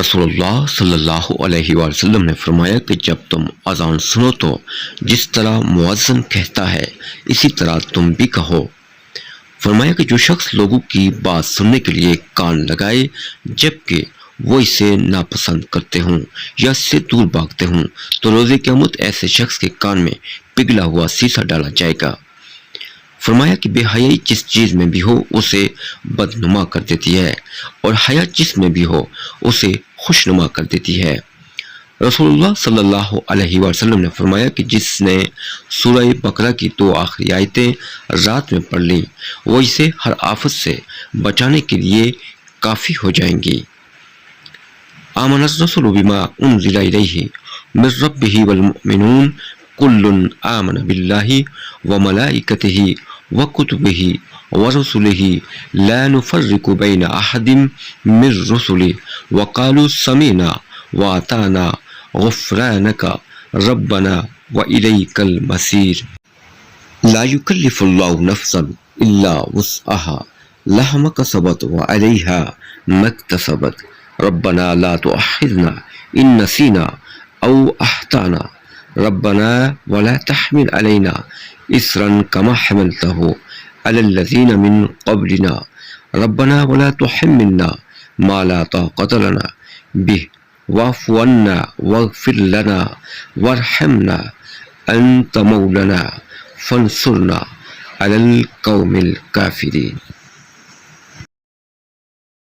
रसूलुल्लाह सल्लल्लाहु अलैहि वसल्लम ने फरमाया कि जब तुम अज़ान सुनो तो जिस तरह मुअज्जिन कहता है इसी तरह तुम भी कहो। फरमाया कि जो शख्स लोगों की बात सुनने के लिए कान लगाए जबकि वो इसे नापसंद करते हों या इससे दूर भागते हों तो रोज़े क़यामत ऐसे शख्स के कान में पिघला हुआ शीशा डाला जाएगा। फरमाया कि बेहयाई जिस चीज़ में भी हो उसे बदनुमा कर देती है और हया जिस में भी हो उसे खुशनुमा कर देती है। रसूलुल्लाह सल्लल्लाहु अलैहि वसल्लम ने फरमाया कि जिसने सूरह बकरा की 2 आखिरी आयतें रात में पढ़ ली वो इसे हर आफत से बचाने के लिए काफ़ी हो जाएंगी। आमनर रसूलु बिमा उनज़िला इलैहि मिर रब्बिहि वल मुमिनून कुल्लुन आमन बिल्लाहि व मलाइकतिहि व कुतुबिहि व रुसुलिहि ला नुफर्रिकु बैन अहदिम मिर रुसुलिहि व क़ालू समीना व अताना गुफ़्रानका रब्बना व इलैकल मसीर। ला युकल्लिफुल्लाहु नफ्सन इल्ला वुस्अहा लहा मा कसबत व अलैहा मक्तसबत रब्बना ला तुअख़िज़ना इन नसीना औ अख़्ताना रब्बना वला तहमिल अलैना इसरन कमा हमलतहु अलल्लज़ीना मिन क़ब्लिना रब्बना वला तुहम्मिलना मा ला ताक़त लना बिह वाफ़ु अन्ना वग़फ़िर लना वरहमना अंत मौलाना फंसुरना अलल क़ौमिल काफ़िरीन।